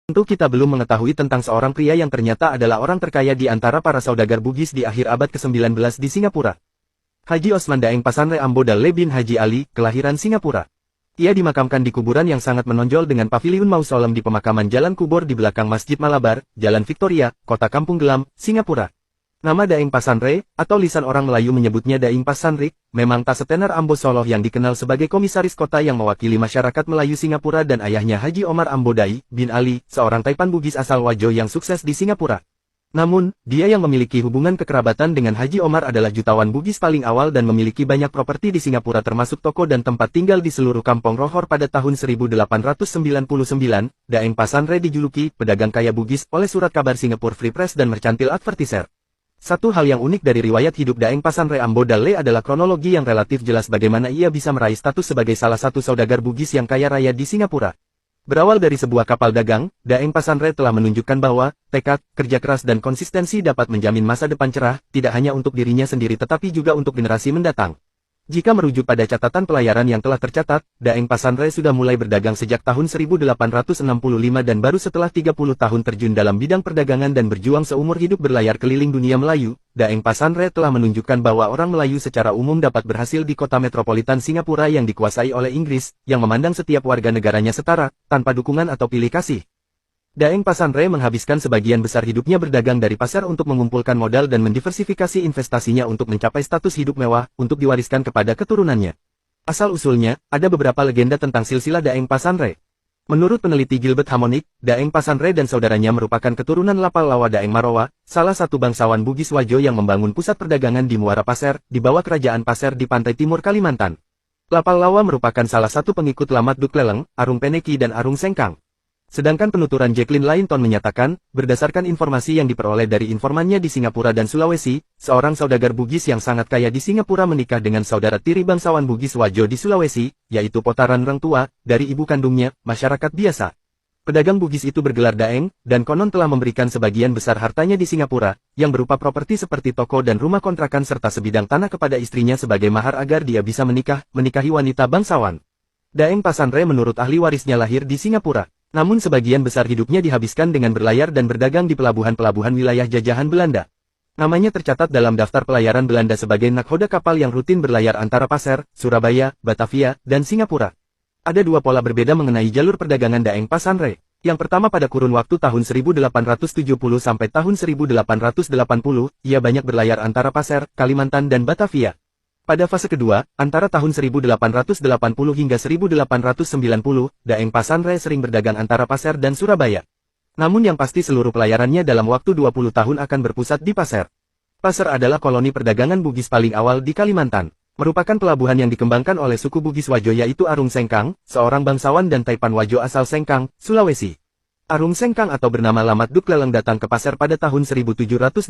Tentu kita belum mengetahui tentang seorang pria yang ternyata adalah orang terkaya di antara para saudagar Bugis di akhir abad ke-19 di Singapura. Haji Osman Daeng Passanre Ambo Dalle bin Haji Ali, kelahiran Singapura. Ia dimakamkan di kuburan yang sangat menonjol dengan paviliun mausolem di pemakaman Jalan Kubor di belakang Masjid Malabar, Jalan Victoria, Kota Kampung Gelam, Singapura. Nama Daeng Passanre, atau lisan orang Melayu menyebutnya Daeng Passanrik, memang tak setenar Ambo Soloh yang dikenal sebagai komisaris kota yang mewakili masyarakat Melayu Singapura dan ayahnya Haji Omar Ambo Dai bin Ali, seorang Taipan Bugis asal Wajo yang sukses di Singapura. Namun, dia yang memiliki hubungan kekerabatan dengan Haji Omar adalah jutawan Bugis paling awal dan memiliki banyak properti di Singapura termasuk toko dan tempat tinggal di seluruh kampung Rohor pada tahun 1899. Daeng Passanre dijuluki pedagang kaya Bugis oleh surat kabar Singapore Free Press dan Mercantile Advertiser. Satu hal yang unik dari riwayat hidup Daeng Passanre Ambo Dalle adalah kronologi yang relatif jelas bagaimana ia bisa meraih status sebagai salah satu saudagar Bugis yang kaya raya di Singapura. Berawal dari sebuah kapal dagang, Daeng Passanre telah menunjukkan bahwa tekad, kerja keras dan konsistensi dapat menjamin masa depan cerah, tidak hanya untuk dirinya sendiri tetapi juga untuk generasi mendatang. Jika merujuk pada catatan pelayaran yang telah tercatat, Daeng Passanre sudah mulai berdagang sejak tahun 1865 dan baru setelah 30 tahun terjun dalam bidang perdagangan dan berjuang seumur hidup berlayar keliling dunia Melayu, Daeng Passanre telah menunjukkan bahwa orang Melayu secara umum dapat berhasil di kota metropolitan Singapura yang dikuasai oleh Inggris, yang memandang setiap warga negaranya setara, tanpa dukungan atau pilih kasih. Daeng Passanre menghabiskan sebagian besar hidupnya berdagang dari pasar untuk mengumpulkan modal dan mendiversifikasi investasinya untuk mencapai status hidup mewah, untuk diwariskan kepada keturunannya. Asal-usulnya, ada beberapa legenda tentang silsilah Daeng Passanre. Menurut peneliti Gilbert Harmonic, Daeng Passanre dan saudaranya merupakan keturunan Lapal Lawa Daeng Marowa, salah satu bangsawan Bugis Wajo yang membangun pusat perdagangan di Muara Pasir, di bawah kerajaan Pasir di pantai timur Kalimantan. Lapal Lawa merupakan salah satu pengikut Lamat Duk Leleng, Arung Peneki dan Arung Sengkang. Sedangkan penuturan Jacqueline Lainton menyatakan, berdasarkan informasi yang diperoleh dari informannya di Singapura dan Sulawesi, seorang saudagar Bugis yang sangat kaya di Singapura menikah dengan saudara tiri bangsawan Bugis Wajo di Sulawesi, yaitu Potaran Reng Tua, dari ibu kandungnya, masyarakat biasa. Pedagang Bugis itu bergelar Daeng, dan konon telah memberikan sebagian besar hartanya di Singapura, yang berupa properti seperti toko dan rumah kontrakan serta sebidang tanah kepada istrinya sebagai mahar agar dia bisa menikahi wanita bangsawan. Daeng Passanre menurut ahli warisnya lahir di Singapura. Namun sebagian besar hidupnya dihabiskan dengan berlayar dan berdagang di pelabuhan-pelabuhan wilayah jajahan Belanda. Namanya tercatat dalam daftar pelayaran Belanda sebagai nakhoda kapal yang rutin berlayar antara Pasir, Surabaya, Batavia, dan Singapura. Ada dua pola berbeda mengenai jalur perdagangan Daeng Passanre. Yang pertama pada kurun waktu tahun 1870 sampai tahun 1880, ia banyak berlayar antara Pasir, Kalimantan dan Batavia. Pada fase kedua, antara tahun 1880 hingga 1890, Daeng Passanre sering berdagang antara Pasir dan Surabaya. Namun yang pasti seluruh pelayarannya dalam waktu 20 tahun akan berpusat di Pasir. Pasir adalah koloni perdagangan Bugis paling awal di Kalimantan. Merupakan pelabuhan yang dikembangkan oleh suku Bugis Wajo yaitu Arung Sengkang, seorang bangsawan dan Taipan Wajo asal Sengkang, Sulawesi. Arung Sengkang atau bernama Lamat Duk Leleng datang ke Pasir pada tahun 1725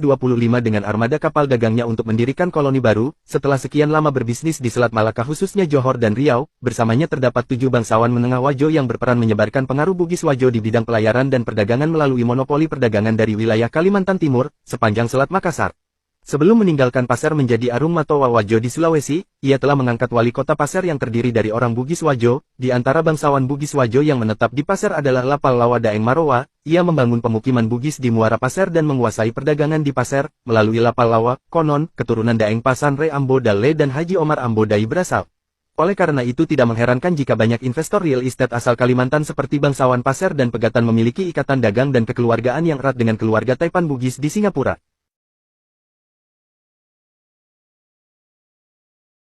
dengan armada kapal dagangnya untuk mendirikan koloni baru. Setelah sekian lama berbisnis di Selat Malaka khususnya Johor dan Riau, bersamanya terdapat 7 bangsawan menengah Wajo yang berperan menyebarkan pengaruh Bugis Wajo di bidang pelayaran dan perdagangan melalui monopoli perdagangan dari wilayah Kalimantan Timur, sepanjang Selat Makassar. Sebelum meninggalkan Pasir menjadi Arung Matoa Wajo di Sulawesi, ia telah mengangkat wali kota Pasir yang terdiri dari orang Bugis Wajo. Di antara bangsawan Bugis Wajo yang menetap di Pasir adalah Lapal Lawa Daeng Marowa. Ia membangun pemukiman Bugis di Muara Pasir dan menguasai perdagangan di Pasir. Melalui Lapal Lawa, konon, keturunan Daeng Passanre Ambo Dalle dan Haji Omar Ambo Dai berasal. Oleh karena itu tidak mengherankan jika banyak investor real estate asal Kalimantan seperti bangsawan Pasir dan Pegatan memiliki ikatan dagang dan kekeluargaan yang erat dengan keluarga Taipan Bugis di Singapura.